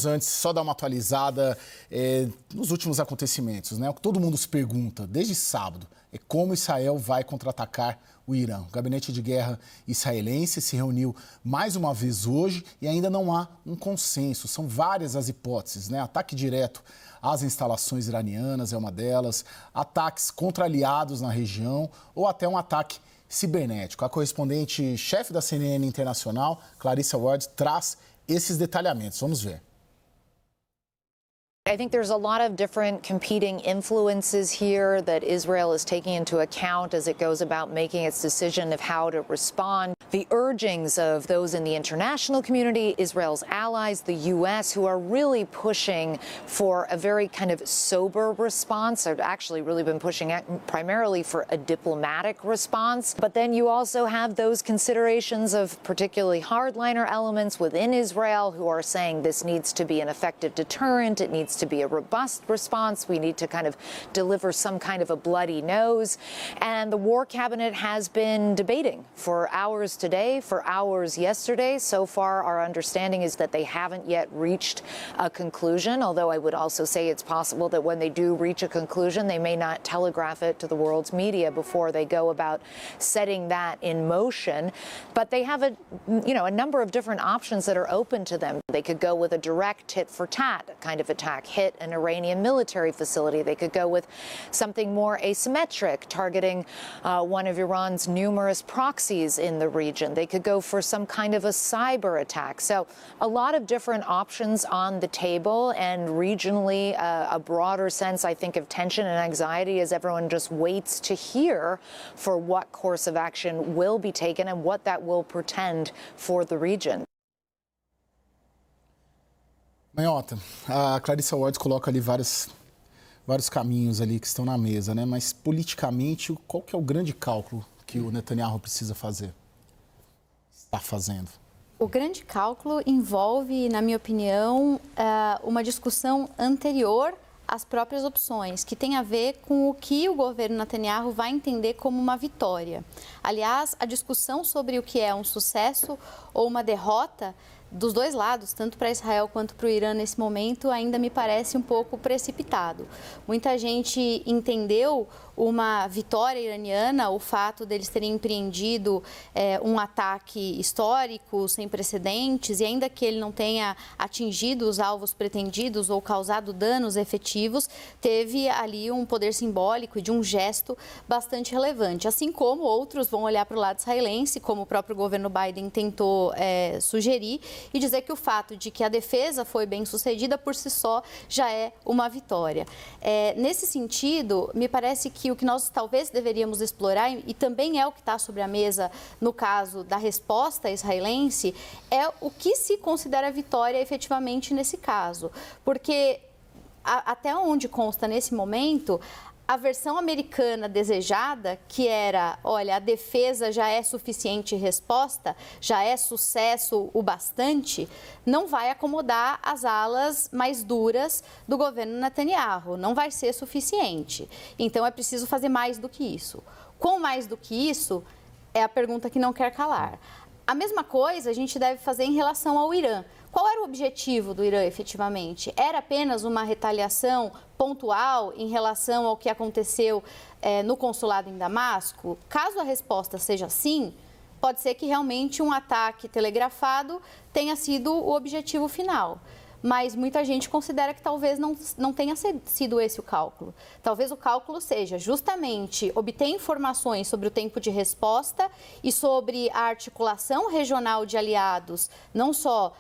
Antes, só dar uma atualizada nos últimos acontecimentos, né? O que todo mundo se pergunta, desde sábado, é como Israel vai contra-atacar o Irã. O gabinete de guerra israelense se reuniu mais uma vez hoje e ainda não há um consenso. São várias as hipóteses, né? Ataque direto às instalações iranianas é uma delas, ataques contra aliados na região ou até um ataque cibernético. A correspondente-chefe da CNN Internacional, Clarissa Ward, traz esses detalhamentos. Vamos ver. I think there's a lot of different competing influences here that Israel is taking into account as it goes about making its decision of how to respond. The urgings of those in the international community, Israel's allies, the U.S., who are really pushing for a very kind of sober response. They've actually really been pushing primarily for a diplomatic response. But then you also have those considerations of particularly hardliner elements within Israel who are saying this needs to be an effective deterrent. It needs to be a robust response. We need to kind of deliver some kind of a bloody nose. And the War Cabinet has been debating for hours today, for hours yesterday. So far, our understanding is that they haven't yet reached a conclusion, although I would also say it's possible that when they do reach a conclusion, they may not telegraph it to the world's media before they go about setting that in motion. But they have a number of different options that are open to them. They could go with a direct tit for tat kind of attack, hit an Iranian military facility. They could go with something more asymmetric, targeting one of Iran's numerous proxies in the region. They could go for some kind of a cyber attack. So a lot of different options on the table, and regionally a broader sense, I think, of tension and anxiety as everyone just waits to hear for what course of action will be taken and what that will portend for the region. Manhota, a Clarissa Ward coloca ali vários caminhos ali que estão na mesa, né? Mas politicamente, qual que é o grande cálculo que o Netanyahu precisa fazer? Está fazendo? O grande cálculo envolve, na minha opinião, uma discussão anterior às próprias opções, que tem a ver com o que o governo Netanyahu vai entender como uma vitória. Aliás, a discussão sobre o que é um sucesso ou uma derrota dos dois lados, tanto para Israel quanto para o Irã nesse momento, ainda me parece um pouco precipitado. Muita gente entendeu uma vitória iraniana, o fato deles terem empreendido um ataque histórico, sem precedentes, e ainda que ele não tenha atingido os alvos pretendidos ou causado danos efetivos, teve ali um poder simbólico e de um gesto bastante relevante. Assim como outros vão olhar para o lado israelense, como o próprio governo Biden tentou sugerir, e dizer que o fato de que a defesa foi bem sucedida por si só já é uma vitória. Nesse sentido, me parece que o que nós talvez deveríamos explorar, e também é o que está sobre a mesa no caso da resposta israelense, é o que se considera vitória efetivamente nesse caso. Porque até onde consta nesse momento, a versão americana desejada, que era, olha, a defesa já é suficiente resposta, já é sucesso o bastante, não vai acomodar as alas mais duras do governo Netanyahu, não vai ser suficiente. Então é preciso fazer mais do que isso. Quão mais do que isso é a pergunta que não quer calar. A mesma coisa a gente deve fazer em relação ao Irã. Qual era o objetivo do Irã, efetivamente? Era apenas uma retaliação pontual em relação ao que aconteceu no consulado em Damasco? Caso a resposta seja sim, pode ser que realmente um ataque telegrafado tenha sido o objetivo final. Mas muita gente considera que talvez não tenha sido esse o cálculo. Talvez o cálculo seja justamente obter informações sobre o tempo de resposta e sobre a articulação regional de aliados, não só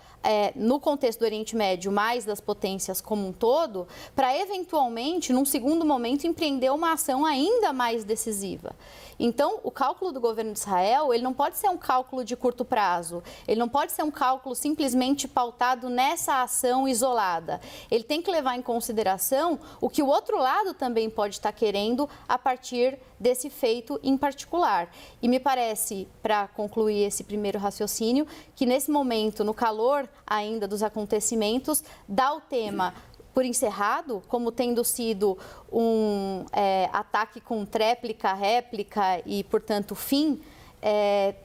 no contexto do Oriente Médio, mas das potências como um todo, para eventualmente, num segundo momento, empreender uma ação ainda mais decisiva. Então, o cálculo do governo de Israel, ele não pode ser um cálculo de curto prazo, ele não pode ser um cálculo simplesmente pautado nessa ação isolada. Ele tem que levar em consideração o que o outro lado também pode estar querendo a partir desse feito em particular. E me parece, para concluir esse primeiro raciocínio, que nesse momento, no calor ainda dos acontecimentos, dá o tema por encerrado, como tendo sido um ataque com tréplica, réplica e, portanto, fim,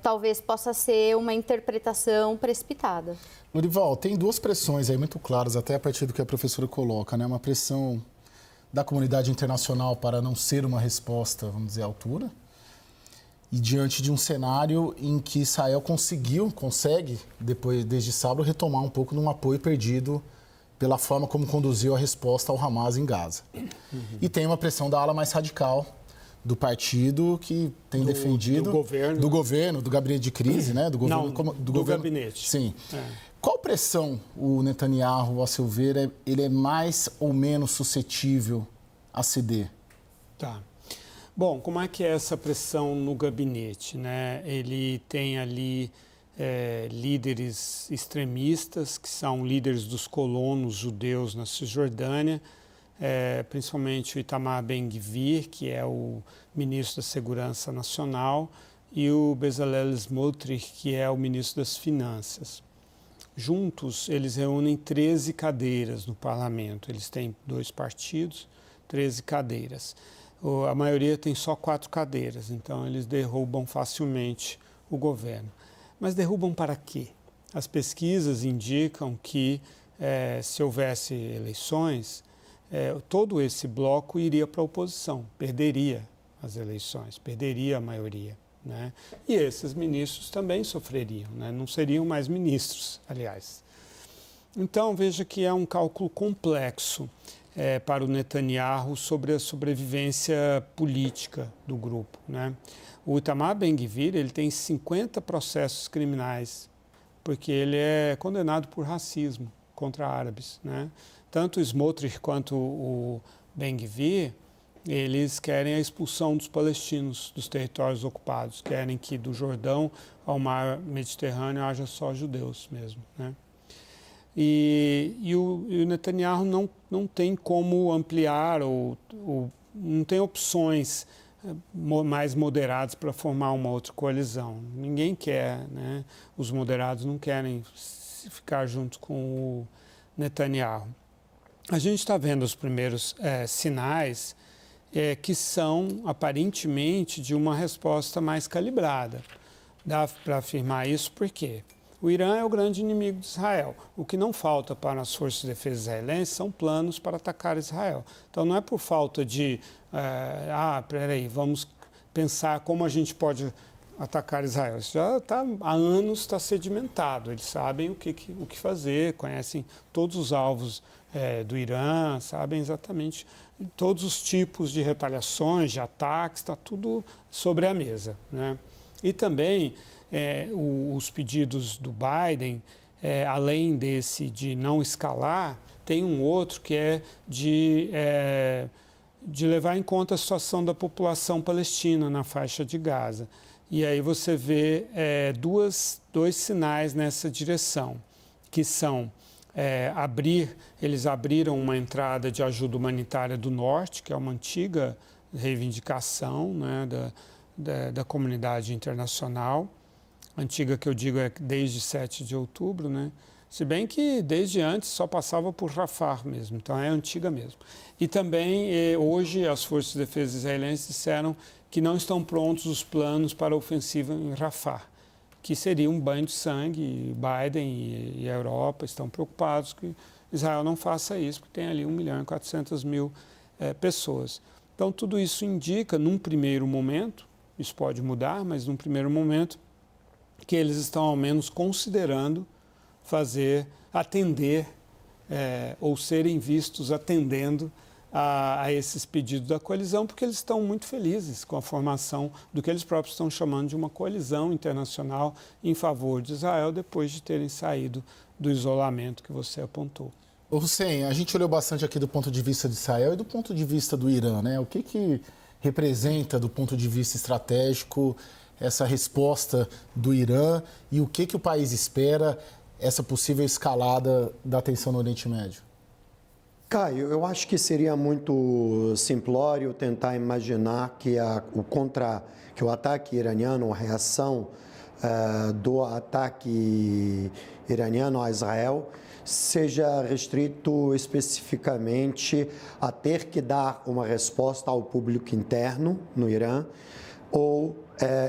talvez possa ser uma interpretação precipitada. Lorival, tem duas pressões aí muito claras, até a partir do que a professora coloca, né? Uma pressão da comunidade internacional para não ser uma resposta, vamos dizer, à altura, e diante de um cenário em que Israel consegue, desde sábado, retomar um pouco de um apoio perdido pela forma como conduziu a resposta ao Hamas em Gaza. E tem uma pressão da ala mais radical do partido que tem defendido... Do governo, do gabinete de crise, né? Do gabinete. Sim. Qual pressão o Netanyahu, a seu ver, ele é mais ou menos suscetível a ceder? Tá. Bom, como é que é essa pressão no gabinete, né? Ele tem ali líderes extremistas, que são líderes dos colonos judeus na Cisjordânia, principalmente o Itamar Ben-Gvir, que é o ministro da Segurança Nacional, e o Bezalel Smotrich, que é o ministro das Finanças. Juntos, eles reúnem 13 cadeiras no parlamento. Eles têm 2 partidos, 13 cadeiras. A maioria tem só 4 cadeiras, então eles derrubam facilmente o governo. Mas derrubam para quê? As pesquisas indicam que, se houvesse eleições, todo esse bloco iria para a oposição, perderia as eleições, perderia a maioria, né? E esses ministros também sofreriam, né? Não seriam mais ministros, aliás. Então, veja que é um cálculo complexo para o Netanyahu sobre a sobrevivência política do grupo, né? O Itamar Ben-Gvir, ele tem 50 processos criminais, porque ele é condenado por racismo contra árabes, né? Tanto o Smotrich quanto o Ben-Gvir, eles querem a expulsão dos palestinos dos territórios ocupados, querem que do Jordão ao mar Mediterrâneo haja só judeus mesmo, né? E o Netanyahu não tem como ampliar ou não tem opções mais moderadas para formar uma outra coalizão. Ninguém quer, né? Os moderados não querem ficar junto com o Netanyahu. A gente está vendo os primeiros sinais que são, aparentemente, de uma resposta mais calibrada. Dá para afirmar isso por quê? O Irã é o grande inimigo de Israel. O que não falta para as forças de defesa israelenses são planos para atacar Israel. Então, não é por falta de, vamos pensar como a gente pode atacar Israel. Isso já há anos está sedimentado. Eles sabem o que fazer, conhecem todos os alvos do Irã, sabem exatamente todos os tipos de retaliações, de ataques, está tudo sobre a mesa, né? E também os pedidos do Biden, além desse de não escalar, tem um outro que é de levar em conta a situação da população palestina na faixa de Gaza. E aí você vê dois sinais nessa direção, que são eles abriram uma entrada de ajuda humanitária do norte, que é uma antiga reivindicação, né, da comunidade internacional, antiga que eu digo desde 7 de outubro, né? Se bem que desde antes só passava por Rafah mesmo, então é antiga mesmo. E também hoje as forças de defesa israelenses disseram que não estão prontos os planos para a ofensiva em Rafah, que seria um banho de sangue. Biden e a Europa estão preocupados que Israel não faça isso, porque tem ali 1.400.000 pessoas. Então tudo isso indica, num primeiro momento, isso pode mudar, mas num primeiro momento, que eles estão ao menos considerando atender ou serem vistos atendendo a esses pedidos da coalizão, porque eles estão muito felizes com a formação do que eles próprios estão chamando de uma coalizão internacional em favor de Israel, depois de terem saído do isolamento que você apontou. Hussein, a gente olhou bastante aqui do ponto de vista de Israel e do ponto de vista do Irã, né? O que representa, do ponto de vista estratégico, essa resposta do Irã e o que o país espera essa possível escalada da tensão no Oriente Médio? Caio, eu acho que seria muito simplório tentar imaginar que o ataque iraniano, a reação do ataque iraniano a Israel seja restrito especificamente a ter que dar uma resposta ao público interno no Irã, ou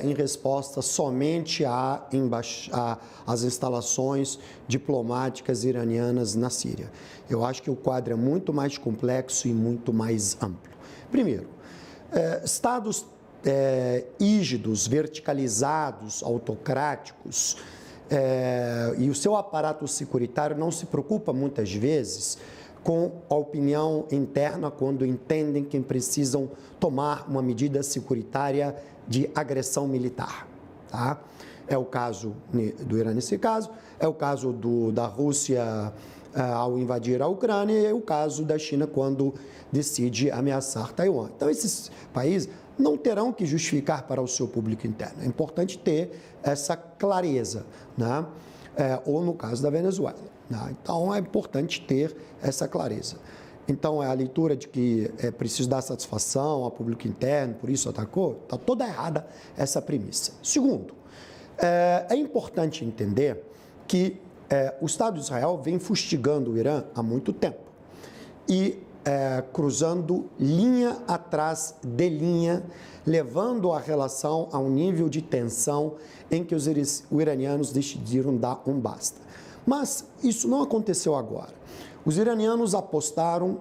em resposta somente às instalações diplomáticas iranianas na Síria. Eu acho que o quadro é muito mais complexo e muito mais amplo. Primeiro, estados rígidos, verticalizados, autocráticos, e o seu aparato securitário não se preocupa muitas vezes com a opinião interna quando entendem que precisam tomar uma medida securitária de agressão militar. Tá? É o caso do Irã nesse caso, é o caso da Rússia ao invadir a Ucrânia e é o caso da China quando decide ameaçar Taiwan. Então, esses países não terão que justificar para o seu público interno. É importante ter essa clareza, né? Ou no caso da Venezuela. Né? Então, é importante ter essa clareza. Então, a leitura de que é preciso dar satisfação ao público interno, por isso atacou, está toda errada essa premissa. Segundo, é importante entender que o Estado de Israel vem fustigando o Irã há muito tempo e cruzando linha atrás de linha, levando a relação a um nível de tensão em que os iranianos decidiram dar um basta. Mas isso não aconteceu agora. Os iranianos apostaram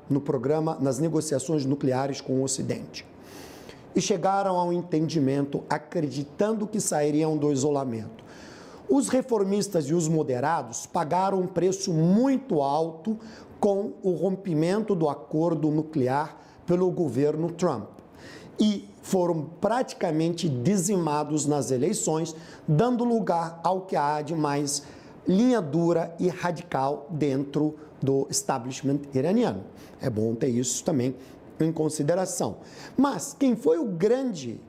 no programa, nas negociações nucleares com o Ocidente e chegaram a um entendimento acreditando que sairiam do isolamento. Os reformistas e os moderados pagaram um preço muito alto com o rompimento do acordo nuclear pelo governo Trump e foram praticamente dizimados nas eleições, dando lugar ao que há de mais linha dura e radical dentro do establishment iraniano. É bom ter isso também em consideração. Mas quem foi o grande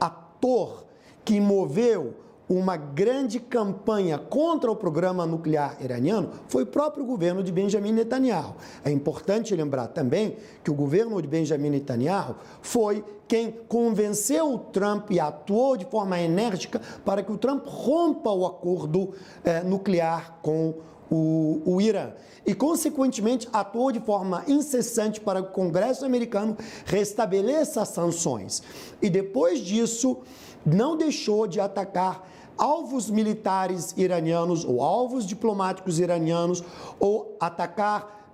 ator que moveu uma grande campanha contra o programa nuclear iraniano foi o próprio governo de Benjamin Netanyahu. É importante lembrar também que o governo de Benjamin Netanyahu foi quem convenceu o Trump e atuou de forma enérgica para que o Trump rompa o acordo nuclear com o Irã. E, consequentemente, atuou de forma incessante para que o Congresso americano restabeleça as sanções. E, depois disso, não deixou de atacar alvos militares iranianos ou alvos diplomáticos iranianos ou atacar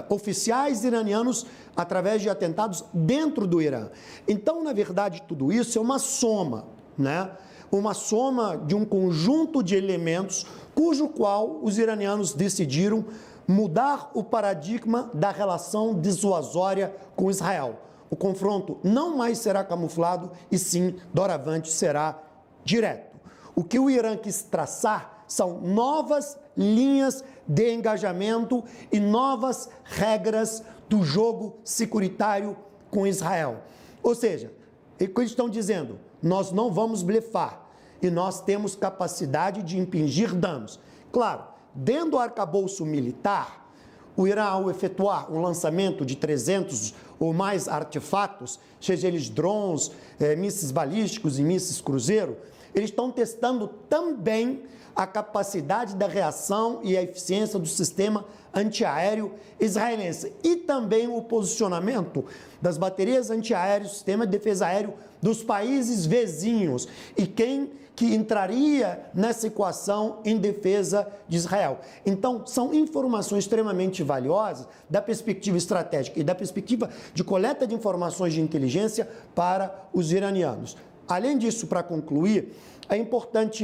oficiais iranianos através de atentados dentro do Irã. Então, na verdade, tudo isso é uma soma, né? Uma soma de um conjunto de elementos cujo qual os iranianos decidiram mudar o paradigma da relação dissuasória com Israel. O confronto não mais será camuflado e sim, doravante, será direto. O que o Irã quis traçar são novas linhas de engajamento e novas regras do jogo securitário com Israel. Ou seja, o que eles estão dizendo? Nós não vamos blefar e nós temos capacidade de impingir danos. Claro, dentro do arcabouço militar, o Irã, ao efetuar um lançamento de 300 ou mais artefatos, seja eles drones, mísseis balísticos e mísseis cruzeiro, eles estão testando também a capacidade da reação e a eficiência do sistema antiaéreo israelense e também o posicionamento das baterias antiaéreas, sistema de defesa aéreo dos países vizinhos e quem que entraria nessa equação em defesa de Israel. Então, são informações extremamente valiosas da perspectiva estratégica e da perspectiva de coleta de informações de inteligência para os iranianos. Além disso, para concluir, é importante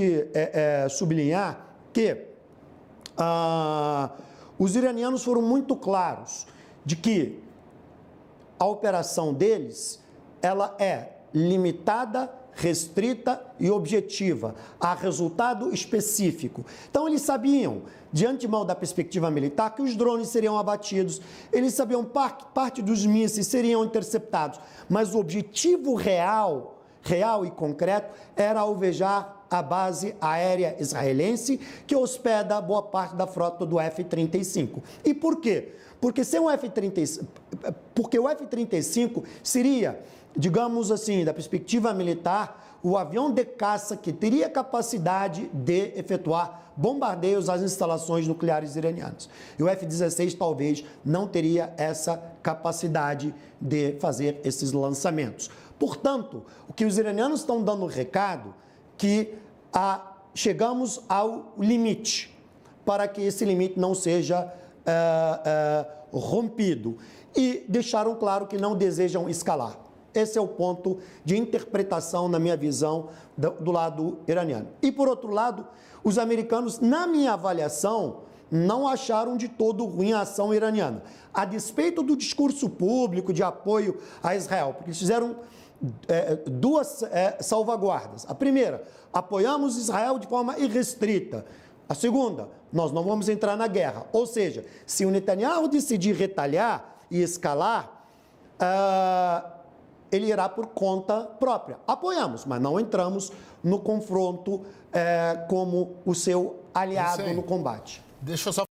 sublinhar que os iranianos foram muito claros de que a operação deles ela é limitada, restrita e objetiva, a resultado específico. Então, eles sabiam, de antemão da perspectiva militar, que os drones seriam abatidos, eles sabiam parte dos mísseis seriam interceptados, mas o objetivo real e concreto era alvejar a base aérea israelense que hospeda boa parte da frota do F-35. E por quê? Porque o F-35 seria, digamos assim, da perspectiva militar, o avião de caça que teria capacidade de efetuar bombardeios às instalações nucleares iranianas. E o F-16 talvez não teria essa capacidade de fazer esses lançamentos. Portanto, o que os iranianos estão dando recado que chegamos ao limite, para que esse limite não seja rompido. E deixaram claro que não desejam escalar. Esse é o ponto de interpretação, na minha visão, do lado iraniano. E, por outro lado, os americanos, na minha avaliação, não acharam de todo ruim a ação iraniana. A despeito do discurso público de apoio a Israel, porque eles fizeram duas salvaguardas. A primeira, apoiamos Israel de forma irrestrita. A segunda, nós não vamos entrar na guerra. Ou seja, se o Netanyahu decidir retalhar e escalar, ele irá por conta própria. Apoiamos, mas não entramos no confronto como o seu aliado no combate. Deixa eu só